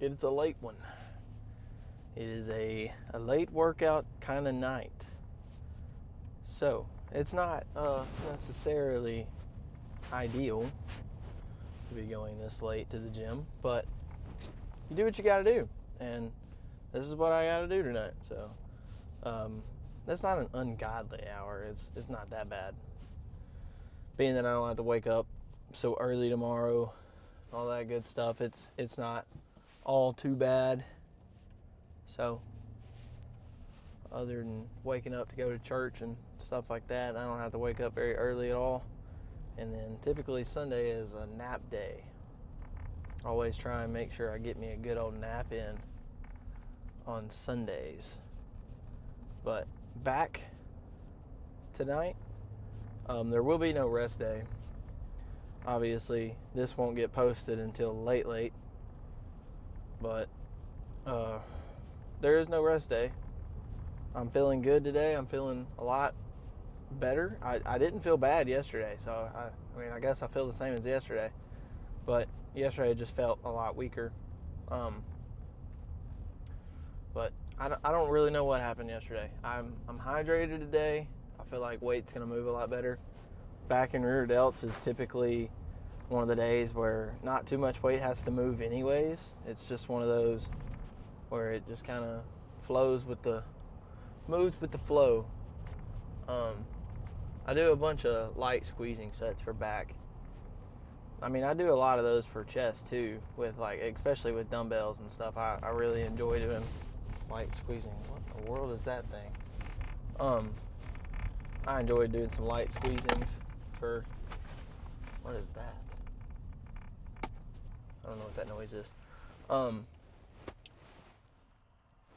It's a late one. It is a late workout kind of night. So, it's not necessarily ideal to be going this late to the gym, but you do what you got to do. And this is what I got to do tonight. So, that's not an ungodly hour. It's not that bad. Being that I don't have to wake up so early tomorrow, all that good stuff, it's not all too bad. So, other than waking up to go to church and stuff like that, I don't have to wake up very early at all. And then typically Sunday is a nap day. Always try and make sure I get me a good old nap in on Sundays. But back tonight, there will be no rest day. Obviously, this won't get posted until late. But there is no rest day. I'm feeling good today. I'm feeling a lot better. I didn't feel bad yesterday, so I guess I feel the same as yesterday. But yesterday it just felt a lot weaker. But I don't really know what happened yesterday. I'm hydrated today. I feel like weight's gonna move a lot better. Back and rear delts is typically one of the days where not too much weight has to move anyways. It's just one of those where it just kind of moves with the flow. I do a bunch of light squeezing sets for back. I mean, I do a lot of those for chest too, with especially with dumbbells and stuff. I really enjoy doing light squeezing. What the world is that thing? I enjoy doing some light squeezings for, what is that? I don't know what that noise is.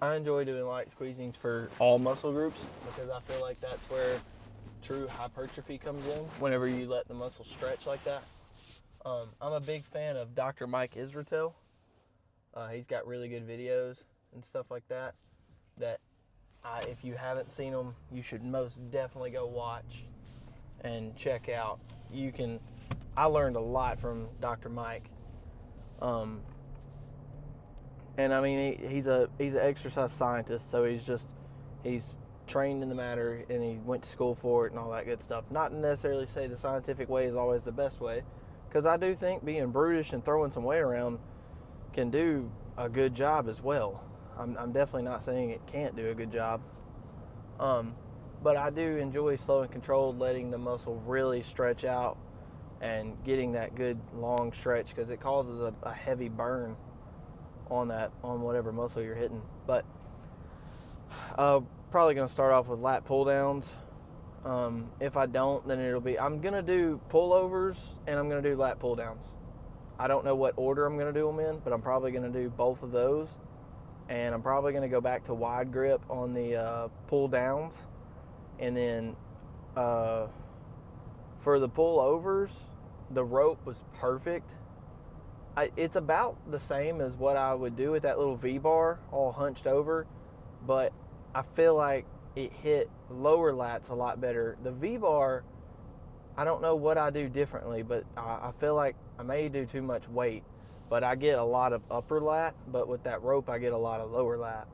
I enjoy doing light squeezings for all muscle groups because I feel like that's where true hypertrophy comes in, whenever you let the muscle stretch like that. I'm a big fan of Dr. Mike Israetel. He's got really good videos and stuff like that if you haven't seen them, you should most definitely go watch and check out. I learned a lot from Dr. Mike. And I mean, he's an exercise scientist, so he's trained in the matter, and he went to school for it and all that good stuff. Not necessarily say the scientific way is always the best way, because I do think being brutish and throwing some weight around can do a good job as well. I'm definitely not saying it can't do a good job. But I do enjoy slow and controlled, letting the muscle really stretch out and getting that good long stretch, because it causes a heavy burn on whatever muscle you're hitting. But probably going to start off with lat pull downs. If I don't, then I'm going to do pullovers and I'm going to do lat pull downs. I don't know what order I'm going to do them in, but I'm probably going to do both of those. And I'm probably going to go back to wide grip on the pull downs. And then for the pullovers, the rope was perfect. It's about the same as what I would do with that little V-bar all hunched over, but I feel like it hit lower lats a lot better. The V-bar, I don't know what I do differently, but I feel like I may do too much weight, but I get a lot of upper lat, but with that rope I get a lot of lower lat.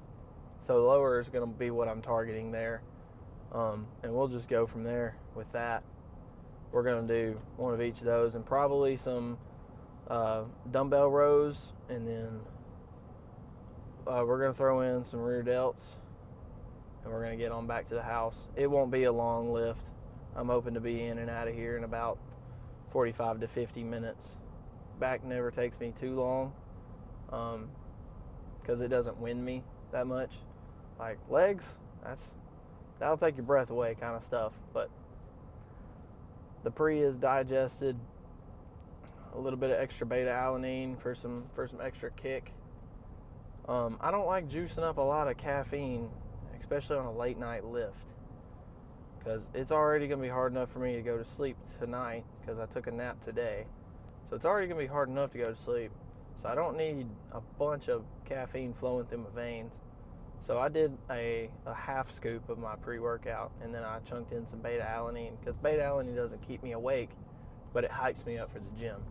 So lower is going to be what I'm targeting there, and we'll just go from there with that. We're going to do one of each of those and probably some dumbbell rows, and then we're going to throw in some rear delts, and we're going to get on back to the house. It won't be a long lift. I'm hoping to be in and out of here in about 45 to 50 minutes. Back never takes me too long because it doesn't wind me that much. Like legs, that'll take your breath away kind of stuff. But the pre is digested. A little bit of extra beta alanine for some extra kick. I don't like juicing up a lot of caffeine, especially on a late night lift, because it's already going to be hard enough for me to go to sleep tonight because I took a nap today. So it's already going to be hard enough to go to sleep. So I don't need a bunch of caffeine flowing through my veins. So I did a half scoop of my pre-workout, and then I chunked in some beta alanine, because beta alanine doesn't keep me awake, but it hypes me up for the gym.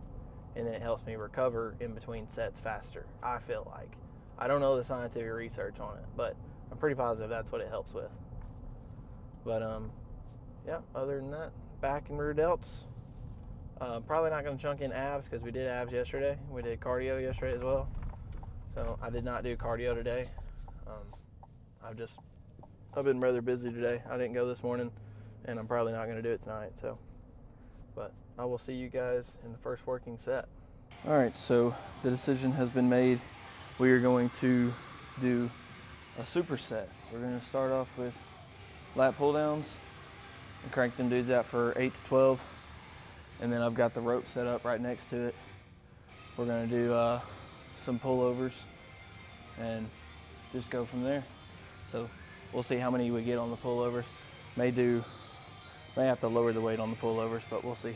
and then it helps me recover in between sets faster, I feel like. I don't know the scientific research on it, but I'm pretty positive that's what it helps with. But yeah, other than that, back and rear delts. Probably not going to chunk in abs because we did abs yesterday. We did cardio yesterday as well. So I did not do cardio today. I've been rather busy today. I didn't go this morning, and I'm probably not going to do it tonight. So, but I will see you guys in the first working set. All right, so the decision has been made. We are going to do a superset. We're going to start off with lat pull downs and crank them dudes out for 8 to 12. And then I've got the rope set up right next to it. We're going to do some pullovers and just go from there. So we'll see how many we get on the pullovers. May have to lower the weight on the pullovers, but we'll see.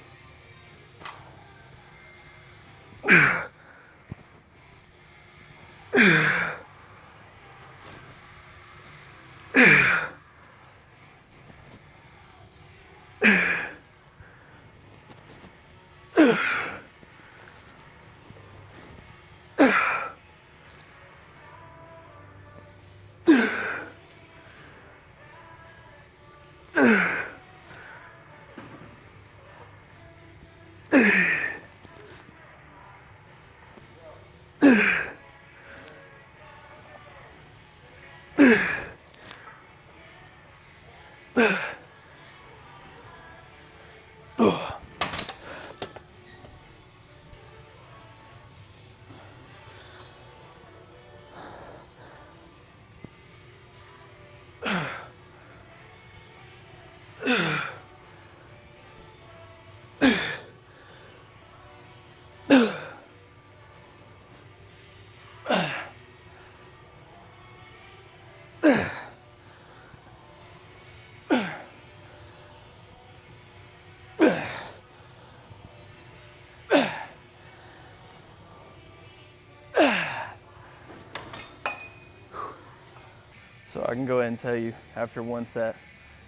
So I can go ahead and tell you, after one set,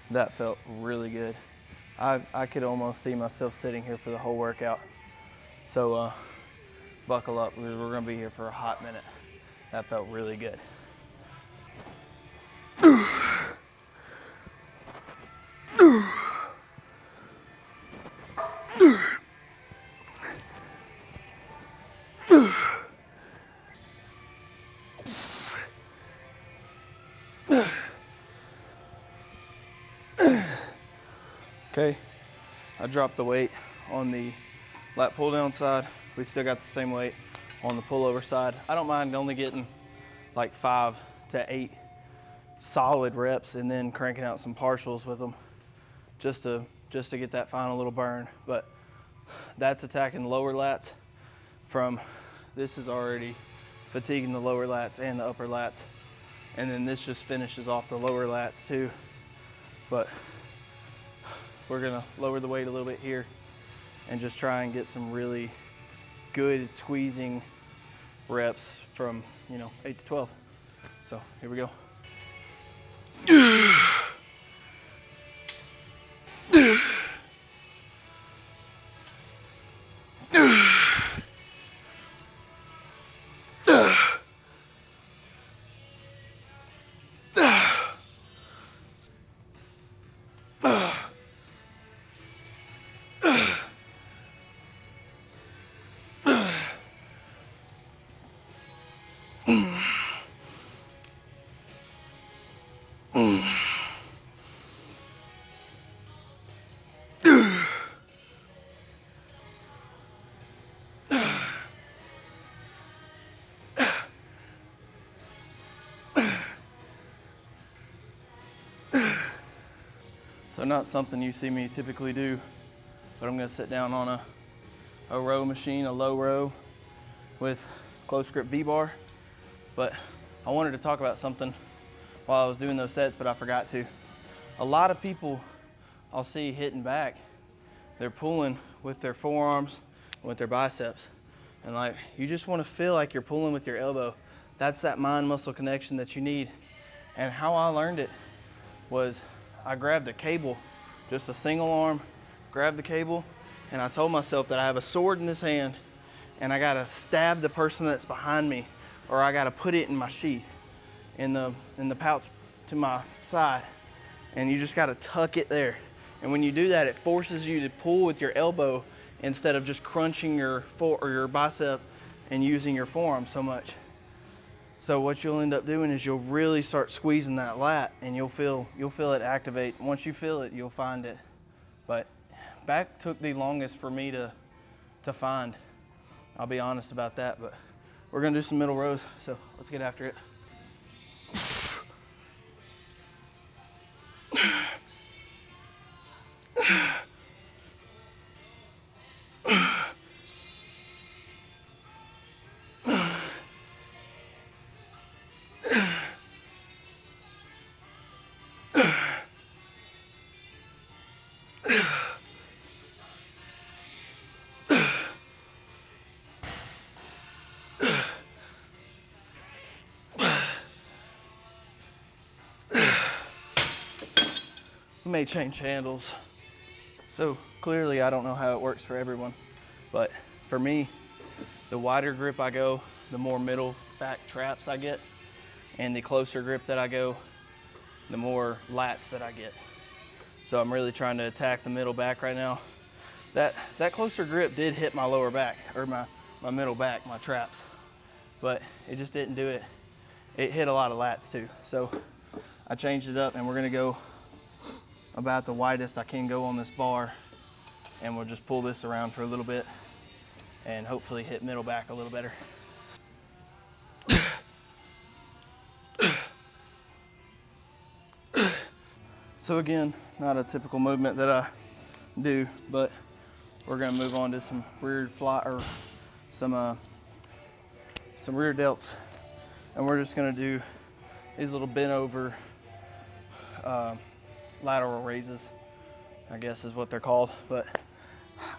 that felt really good. I could almost see myself sitting here for the whole workout. So buckle up, because we're gonna be here for a hot minute. That felt really good. Okay, I dropped the weight on the lat pull down side. We still got the same weight on the pullover side. I don't mind only getting like 5 to 8 solid reps and then cranking out some partials with them just to get that final little burn. But that's attacking the lower lats this is already fatiguing the lower lats and the upper lats. And then this just finishes off the lower lats too. But we're gonna lower the weight a little bit here and just try and get some really good squeezing reps from 8 to 12. So here we go. So not something you see me typically do, but I'm gonna sit down on a row machine, a low row with close grip V-bar. But I wanted to talk about something while I was doing those sets, but I forgot to. A lot of people I'll see hitting back, they're pulling with their forearms, with their biceps. And like, you just wanna feel like you're pulling with your elbow. That's that mind muscle connection that you need. And how I learned it was I grabbed a cable, just a single arm, grabbed the cable, and I told myself that I have a sword in this hand and I gotta stab the person that's behind me, or I gotta put it in my sheath, in the pouch to my side, and you just gotta tuck it there. And when you do that, it forces you to pull with your elbow instead of just crunching your bicep and using your forearm so much. So what you'll end up doing is you'll really start squeezing that lat, and you'll feel it activate. Once you feel it, you'll find it. But back took the longest for me to find. I'll be honest about that, but we're gonna do some middle rows, so let's get after it. We may change handles. So clearly I don't know how it works for everyone, but for me, the wider grip I go, the more middle back traps I get, and the closer grip that I go, the more lats that I get. So I'm really trying to attack the middle back right now. That closer grip did hit my lower back, or my middle back, my traps, but it just didn't do it. It hit a lot of lats too. So I changed it up, and we're gonna go about the widest I can go on this bar, and we'll just pull this around for a little bit and hopefully hit middle back a little better. So again, not a typical movement that I do, but we're gonna move on to some rear fly, or some rear delts, and we're just gonna do these little bent over lateral raises, I guess is what they're called. But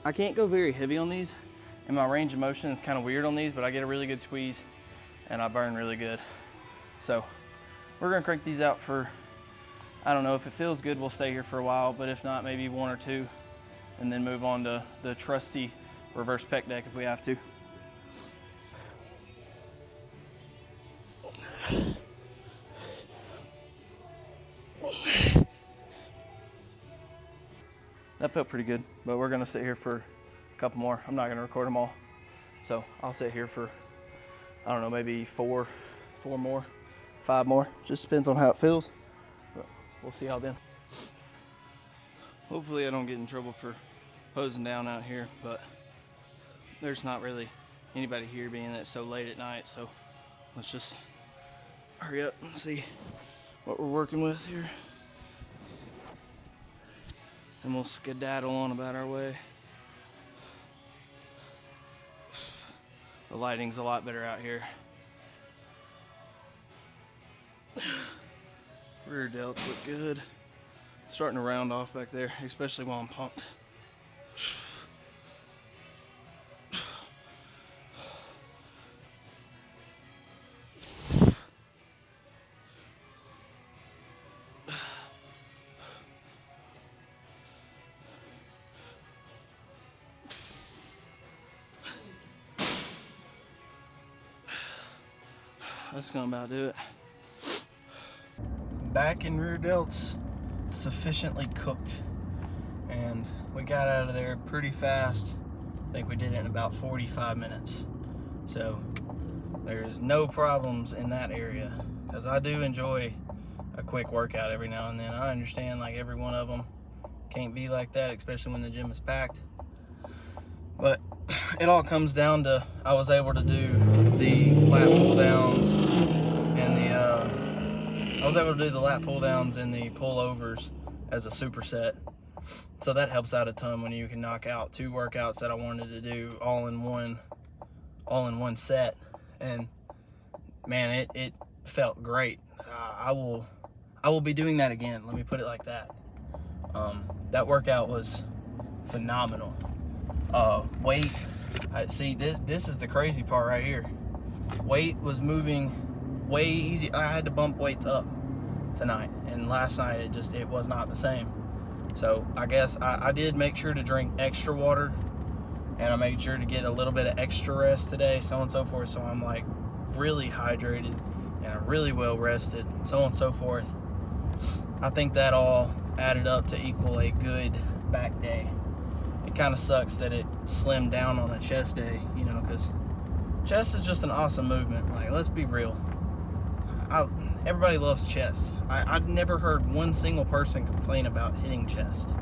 I can't go very heavy on these, and my range of motion is kind of weird on these, but I get a really good squeeze and I burn really good. So we're gonna crank these out for, I don't know, if it feels good, we'll stay here for a while, but if not, maybe one or two, and then move on to the trusty reverse pec deck if we have to. That felt pretty good, but we're gonna sit here for a couple more. I'm not gonna record them all. So I'll sit here for, I don't know, maybe four more, 5 more. Just depends on how it feels. But we'll see how then. Hopefully I don't get in trouble for posing down out here, but there's not really anybody here being that it's so late at night. So let's just hurry up and see what we're working with here. And we'll skedaddle on about our way. The lighting's a lot better out here. Rear delts look good. Starting to round off back there, especially while I'm pumped. That's gonna about do it. Back in rear delts, sufficiently cooked, and we got out of there pretty fast. I think we did it in about 45 minutes. So there's no problems in that area, because I do enjoy a quick workout every now and then. I understand like every one of them can't be like that, especially when the gym is packed. But it all comes down to, I was able to do the lat pull downs and the pullovers as a superset. So that helps out a ton when you can knock out 2 workouts that I wanted to do all in one set. And man, it felt great. I will be doing that again. Let me put it like that. That workout was phenomenal. Weight, see, this is the crazy part right here. Weight was moving way easy. I had to bump weights up tonight, and last night it was not the same. So I guess I did make sure to drink extra water and I made sure to get a little bit of extra rest today, so on and so forth. So I'm like really hydrated and I'm really well rested, so on and so forth. I think that all added up to equal a good back day. It kind of sucks that it slimmed down on a chest day, you know, because chest is just an awesome movement. Like, let's be real. Everybody loves chest. I've never heard one single person complain about hitting chest.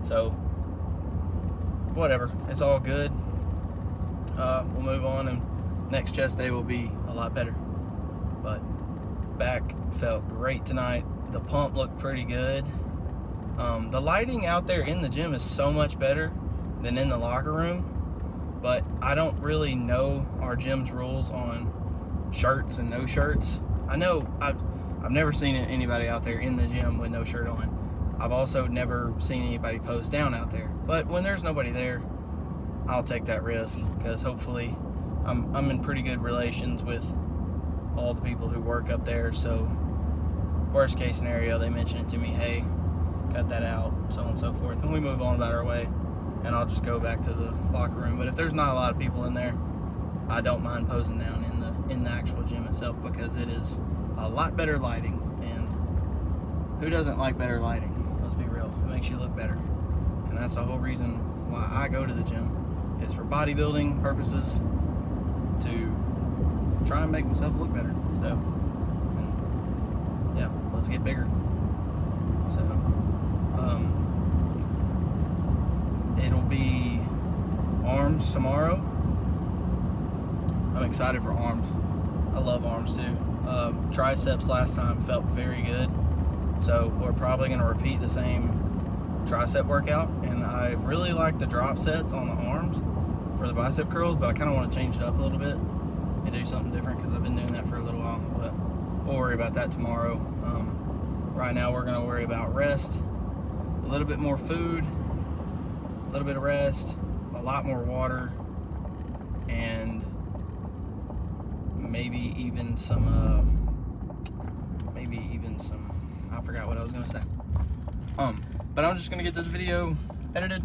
So, whatever. It's all good. We'll move on, and next chest day will be a lot better. But back felt great tonight. The pump looked pretty good. The lighting out there in the gym is so much better than in the locker room. But I don't really know our gym's rules on shirts and no shirts. I know I've never seen anybody out there in the gym with no shirt on. I've also never seen anybody post down out there. But when there's nobody there, I'll take that risk, because hopefully I'm in pretty good relations with all the people who work up there. So worst case scenario, they mention it to me, hey, cut that out, so on and so forth, and we move on about our way, and I'll just go back to the locker room. But if there's not a lot of people in there, I don't mind posing down in the actual gym itself, because it is a lot better lighting, and who doesn't like better lighting? Let's be real, it makes you look better, and that's the whole reason why I go to the gym, is for bodybuilding purposes, to try and make myself look better. So, and yeah, let's get bigger. So, it'll be arms tomorrow. I'm excited for arms. I love arms too. Triceps last time felt very good, so we're probably going to repeat the same tricep workout, and I really like the drop sets on the arms for the bicep curls, but I kind of want to change it up a little bit and do something different, because I've been doing that for a little while. But we'll worry about that tomorrow. Right now we're going to worry about rest, a little bit more food, a little bit of rest, a lot more water, and maybe even some I forgot what I was gonna say. But I'm just gonna get this video edited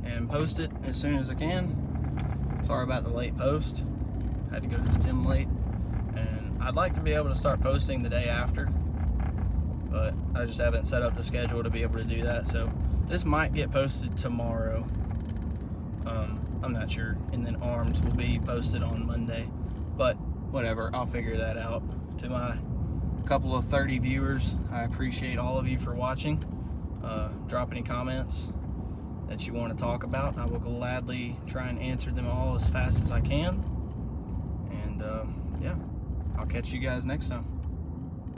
and post it as soon as I can. Sorry about the late post. Had to go to the gym late, and I'd like to be able to start posting the day after, but I just haven't set up the schedule to be able to do that. So this might get posted tomorrow. I'm not sure. And then arms will be posted on Monday, but whatever, I'll figure that out. To my couple of 30 viewers, I appreciate all of you for watching. Drop any comments that you want to talk about. I will gladly try and answer them all as fast as I can. And yeah, I'll catch you guys next time.